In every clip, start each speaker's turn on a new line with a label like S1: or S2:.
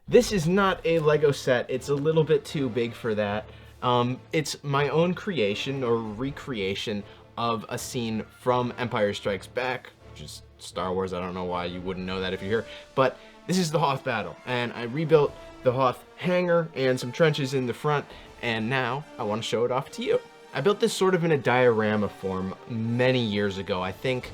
S1: This is not a Lego set. It's a little bit too big for that. It's my own creation or recreation of a scene from Empire Strikes Back, which is Star Wars. I don't know why you wouldn't know that if you're here, but this is the Hoth battle, and I rebuilt the Hoth hangar and some trenches in the front, and now I want to show it off to you. I built this sort of in a diorama form many years ago. I think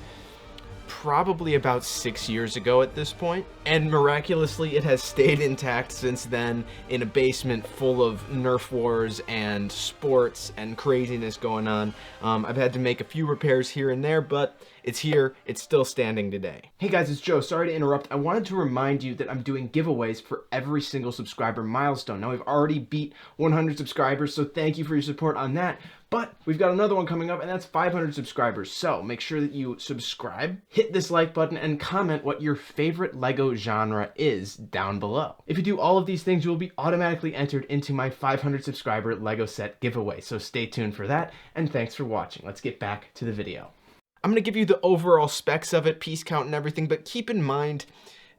S1: probably about 6 years ago at this point, and miraculously it has stayed intact since then in a basement full of Nerf wars and sports and craziness going on. I've had to make a few repairs here and there, but it's here, it's still standing today. Hey guys, it's Joe. Sorry to interrupt. I wanted to remind you that I'm doing giveaways for every single subscriber milestone. Now, we've already beat 100 subscribers, so thank you for your support on that. But we've got another one coming up, and that's 500 subscribers. So make sure that you subscribe, hit this like button, and comment what your favorite Lego genre is down below. If you do all of these things, you will be automatically entered into my 500 subscriber Lego set giveaway. So stay tuned for that, and thanks for watching. Let's get back to the video. I'm going to give you the overall specs of it, piece count and everything, but keep in mind,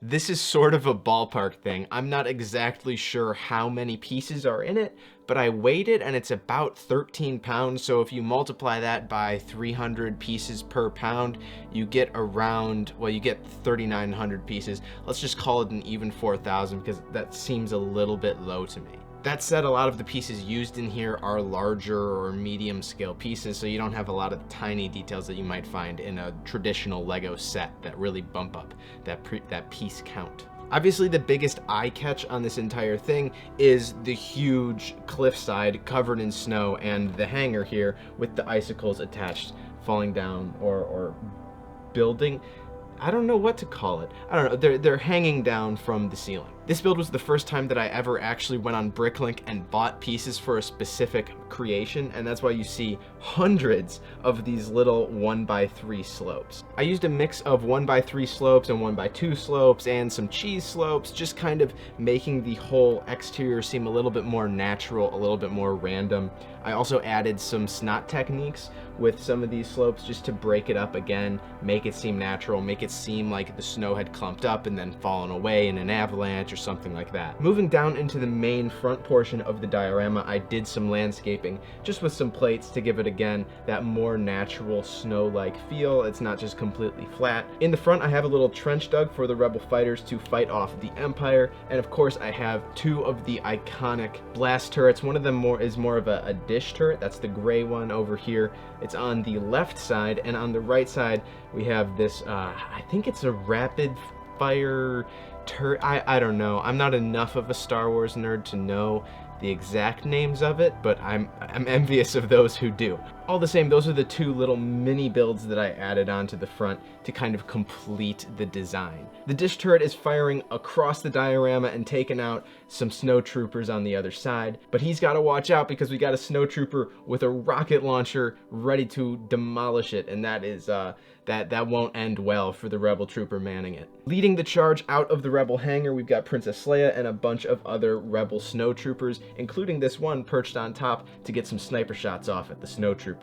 S1: this is sort of a ballpark thing. I'm not exactly sure how many pieces are in it, but I weighed it and it's about 13 pounds. So if you multiply that by 300 pieces per pound, you get around, well, you get 3,900 pieces. Let's just call it an even 4,000 because that seems a little bit low to me. That said, a lot of the pieces used in here are larger or medium scale pieces, so you don't have a lot of tiny details that you might find in a traditional Lego set that really bump up that piece count. Obviously, the biggest eye catch on this entire thing is the huge cliffside covered in snow and the hangar here with the icicles attached, falling down or building. I don't know what to call it. I don't know, they're hanging down from the ceiling. This build was the first time that I ever actually went on Bricklink and bought pieces for a specific creation, and that's why you see hundreds of these little 1x3 slopes. I used a mix of 1x3 slopes and 1x2 slopes and some cheese slopes, just kind of making the whole exterior seem a little bit more natural, a little bit more random. I also added some snot techniques with some of these slopes just to break it up again, make it seem natural, make it seem like the snow had clumped up and then fallen away in an avalanche or something like that. Moving down into the main front portion of the diorama, I did some landscaping just with some plates to give it again that more natural snow-like feel. It's not just completely flat. In the front, I have a little trench dug for the rebel fighters to fight off the Empire, and of course I have two of the iconic blast turrets. One of them is more of a dish turret. That's the gray one over here. It's on the left side, and on the right side we have this I think it's a rapid fire turret. I don't know. I'm not enough of a Star Wars nerd to know the exact names of it, but I'm envious of those who do. All the same, those are the two little mini builds that I added onto the front to kind of complete the design. The dish turret is firing across the diorama and taking out some snow troopers on the other side, but he's got to watch out because we got a snow trooper with a rocket launcher ready to demolish it, and that is that won't end well for the rebel trooper manning it. Leading the charge out of the rebel hangar, we've got Princess Leia and a bunch of other rebel snow troopers, including this one perched on top to get some sniper shots off at the snow troopers.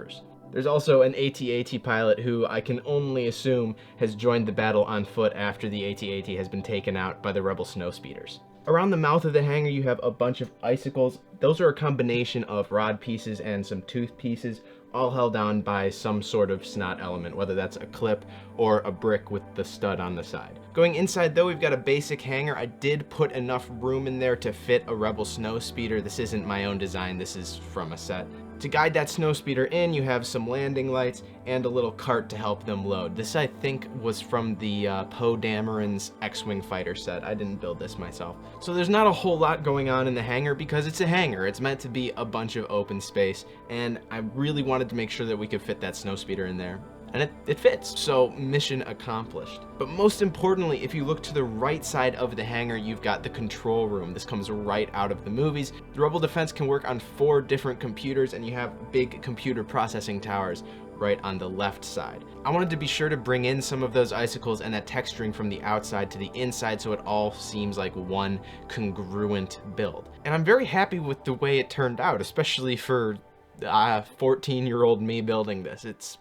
S1: There's also an AT-AT pilot who I can only assume has joined the battle on foot after the AT-AT has been taken out by the rebel snowspeeders. Around the mouth of the hangar, you have a bunch of icicles. Those are a combination of rod pieces and some tooth pieces, all held down by some sort of snot element, whether that's a clip or a brick with the stud on the side. Going inside though, we've got a basic hangar. I did put enough room in there to fit a rebel snowspeeder. This isn't my own design, this is from a set. To guide that snowspeeder in, you have some landing lights and a little cart to help them load. This, I think, was from the Poe Dameron's X-Wing fighter set. I didn't build this myself. So there's not a whole lot going on in the hangar because it's a hangar. It's meant to be a bunch of open space, and I really wanted to make sure that we could fit that snowspeeder in there. And it fits, so mission accomplished. But most importantly, if you look to the right side of the hangar, you've got the control room. This comes right out of the movies. The Rebel Defense can work on 4 different computers, and you have big computer processing towers right on the left side. I wanted to be sure to bring in some of those icicles and that texturing from the outside to the inside so it all seems like one congruent build. And I'm very happy with the way it turned out, especially for 14-year-old me building this. It's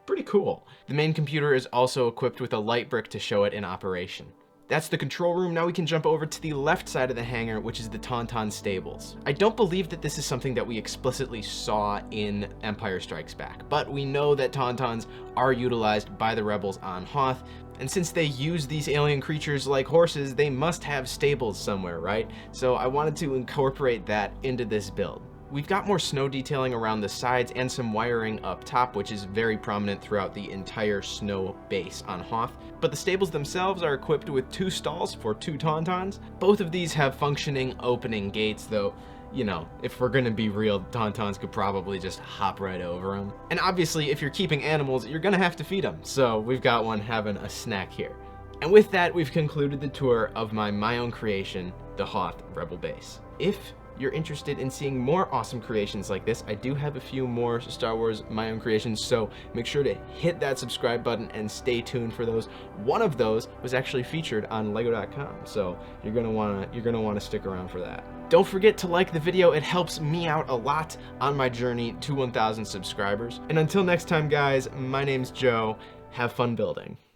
S1: pretty cool. The main computer is also equipped with a light brick to show it in operation. That's the control room. Now we can jump over to the left side of the hangar, which is the tauntaun stables. I don't believe that this is something that we explicitly saw in Empire Strikes Back, but we know that tauntauns are utilized by the rebels on Hoth, and since they use these alien creatures like horses, they must have stables somewhere, right? So I wanted to incorporate that into this build. We've got more snow detailing around the sides and some wiring up top, which is very prominent throughout the entire snow base on Hoth. But the stables themselves are equipped with 2 stalls for 2 tauntauns. Both of these have functioning opening gates, though, you know, if we're gonna be real, tauntauns could probably just hop right over them. And obviously, if you're keeping animals, you're gonna have to feed them. So we've got one having a snack here. And with that, we've concluded the tour of my own creation, the Hoth Rebel Base. If you're interested in seeing more awesome creations like this, I do have a few more Star Wars my own creations, so make sure to hit that subscribe button and stay tuned for those. One of those was actually featured on lego.com, so you're gonna wanna stick around for that. Don't forget to like the video, it helps me out a lot on my journey to 1,000 subscribers. And until next time, guys, my name's Joe. Have fun building.